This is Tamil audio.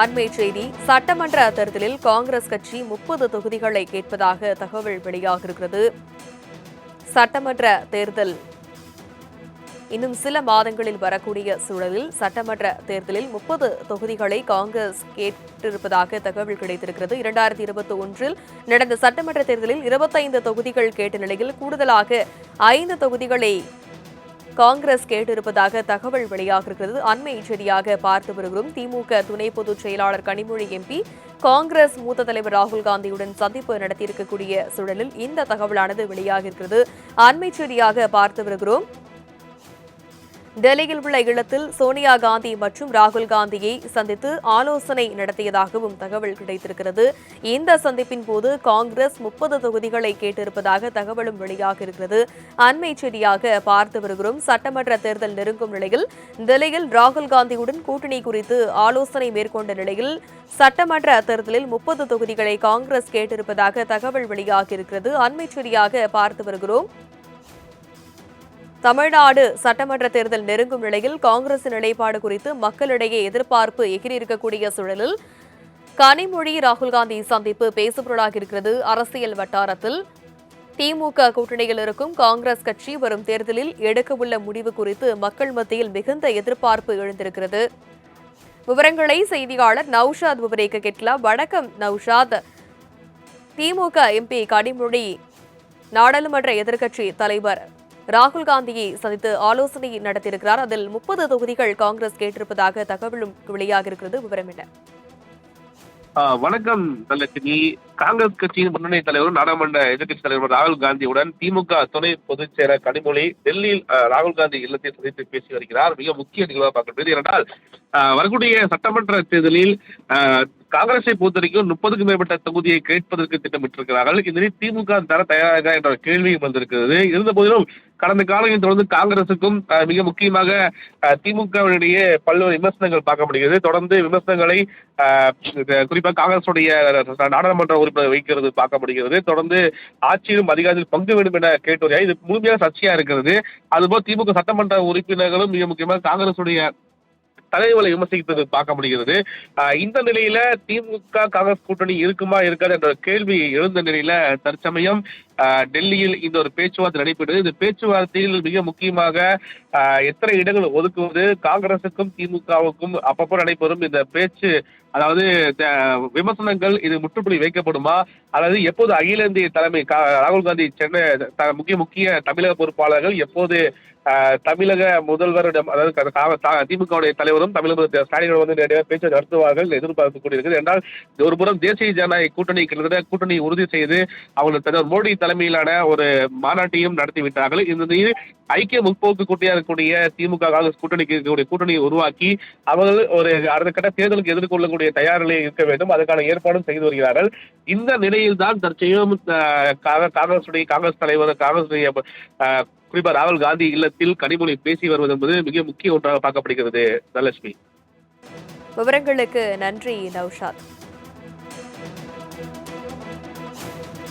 அண்மை செய்தி சட்டமன்ற தேர்தலில் காங்கிரஸ் கட்சி 30 தொகுதிகளை கேட்பதாக தகவல் வெளியாகியிருக்கிறது. சட்டமன்ற தேர்தல் இன்னும் சில மாதங்களில் வரக்கூடிய சூழலில் சட்டமன்ற தேர்தலில் 30 தொகுதிகளை காங்கிரஸ் கேட்டிருப்பதாக தகவல் கிடைத்திருக்கிறது. 2021 நடந்த சட்டமன்ற தேர்தலில் 25 தொகுதிகள் கேட்ட நிலையில் கூடுதலாக 5 தொகுதிகளை காங்கிரஸ் கேட்டிருப்பதாக தகவல் வெளியாகிருக்கிறது. அண்மை செய்தியாக பார்த்து வருகிறோம். திமுக துணை பொதுச் செயலாளர் கனிமொழி எம்பி காங்கிரஸ் மூத்த தலைவர் ராகுல் காந்தியுடன் சந்திப்பு நடத்தியிருக்கக்கூடிய சூழலில் இந்த தகவலானது வெளியாகியிருக்கிறது. அண்மை செய்தியாக பார்த்து வருகிறோம். டெல்லியில் உள்ள இல்லத்தில் சோனியா காந்தி மற்றும் ராகுல் காந்தியை சந்தித்து ஆலோசனை நடத்தியதாகவும் தகவல் கிடைத்திருக்கிறது. இந்த சந்திப்பின் போது காங்கிரஸ் 30 தொகுதிகளை கேட்டிருப்பதாக தகவலும் வெளியாகியிருக்கிறது. அண்மை செய்தியாக பார்த்து வருகிறோம். சட்டமன்ற தேர்தல் நெருங்கும் நிலையில் டெல்லியில் ராகுல் காந்தியுடன் கூட்டணி குறித்து ஆலோசனை மேற்கொண்ட நிலையில் சட்டமன்ற தேர்தலில் 30 தொகுதிகளை காங்கிரஸ் கேட்டிருப்பதாக தகவல் வெளியாகியிருக்கிறது. அண்மை செய்தியாக பார்த்து வருகிறோம். தமிழ்நாடு சட்டமன்ற தேர்தல் நெருங்கும் நிலையில் காங்கிரசின் நிலைப்பாடு குறித்து மக்களிடையே எதிர்பார்ப்பு எகிரியிருக்கக்கூடிய சூழலில் கனிமொழி ராகுல் காந்தி சந்திப்பு பேசுபொருளாக இருக்கிறது. அரசியல் வட்டாரத்தில் திமுக கூட்டணியில் இருக்கும் காங்கிரஸ் கட்சி வரும் தேர்தலில் எடுக்கவுள்ள முடிவு குறித்து மக்கள் மத்தியில் மிகுந்த எதிர்பார்ப்பு எழுந்திருக்கிறது. விவரங்களை செய்தியாளர் நௌஷாத் விவரிக்க கேட்கலாம். வணக்கம் நௌஷாத். திமுக எம்பி கனிமொழி நாடாளுமன்ற எதிர்க்கட்சி தலைவர் ராகுல் காந்தியை சந்தித்து ஆலோசனை நடத்தியிருக்கிறார். அதில் 30 தொகுதிகள் காங்கிரஸ் கேட்டிருப்பதாக தகவலும் வெளியாகிருக்கிறது. விவரம் என்ன? வணக்கம் தனலட்சுமி. காங்கிரஸ் கட்சியின் முன்னணி தலைவரும் நாடாளுமன்ற எதிர்க்கட்சி தலைவர் ராகுல் காந்தியுடன் திமுக துணை பொதுச் செயலர் கனிமொழி டெல்லியில் ராகுல் காந்தி இல்லத்தை சந்தித்து பேசி வருகிறார். மிக முக்கிய நிகழ்வாக பார்க்கப்படுகிறது. ஏனென்றால் வரக்கூடிய சட்டமன்ற தேர்தலில் காங்கிரஸை பொறுத்த வரைக்கும் 30க்கும் மேற்பட்ட தொகுதியை கேட்பதற்கு திட்டமிட்டிருக்கிறார்கள். இதனில் திமுக தர தயாராக என்ற கேள்வியும் வந்திருக்கிறது. இருந்த போதிலும் கடந்த காலங்களில் தொடர்ந்து காங்கிரசுக்கும் மிக முக்கியமாக திமுகவினுடைய பல்வேறு விமர்சனங்கள் பார்க்கப்படுகிறது. தொடர்ந்து விமர்சனங்களை குறிப்பாக காங்கிரசுடைய நாடாளுமன்ற உறுப்பினர் வைக்கிறது பார்க்கப்படுகிறது. தொடர்ந்து ஆட்சியிலும் அதிகாரத்தில் பங்கு வேண்டும் என கேட்டு இது முழுமையாக சர்ச்சையா இருக்கிறது. அதுபோல் திமுக சட்டமன்ற உறுப்பினர்களும் மிக முக்கியமாக காங்கிரசுடைய தலைவர்களை விமர்சித்தது பார்க்க முடிகிறது. இந்த நிலையில திமுக காங்கிரஸ் கூட்டணி இருக்குமா இருக்காது என்ற கேள்வி எழுந்த நிலையில தற்சமயம் டெல்லியில் இந்த ஒரு பேச்சுவார்த்தை நடைபெறுது. இந்த பேச்சுவார்த்தையில் மிக முக்கியமாக எத்தனை இடங்கள் ஒதுக்குவது, காங்கிரசுக்கும் திமுகவுக்கும் அப்பப்போ நடைபெறும் இந்த பேச்சு, அதாவது விமர்சனங்கள் இது முற்றுப்புள்ளி வைக்கப்படுமா அல்லது எப்போது அகில இந்திய தலைமை ராகுல் காந்தி சென்னை முக்கிய தமிழக பொறுப்பாளர்கள் எப்போது தமிழக முதல்வரிடம், அதாவது திமுகவுடைய தலைவரும் தமிழக ஸ்டாலினுடன் வந்து நேரடியாக பேச்சு நடத்துவார்கள் எதிர்பார்த்து கொண்டிருக்கிறது. என்றால் ஒருபுறம் தேசிய ஜனநாயக கூட்டணி உறுதி செய்து அவர்கள் தலைவர் மோடி தலைமையிலான ஒரு மாநாட்டையும் நடத்திவிட்டார்கள். இந்த ஐக்கிய முற்போக்கு கூட்டியாக இருக்கக்கூடிய திமுக காங்கிரஸ் கூட்டணியை உருவாக்கி அவர்கள் ஒரு அடுத்த கட்ட தேர்தலுக்கு எதிர்கொள்ளக்கூடிய தயார் நிலையில் இருக்க வேண்டும். அதற்கான ஏற்பாடும் செய்து வருகிறார்கள். இந்த நிலையில் தான் தற்செயலும் காங்கிரஸ் தலைவர் குறிப்பாக ராகுல் காந்தி இல்லத்தில் கனிமொழி பேசி வருவது என்பது மிக முக்கிய ஒன்றாக பார்க்கப்படுகிறது. தனலட்சுமி, விவரங்களுக்கு நன்றி நௌஷாத்.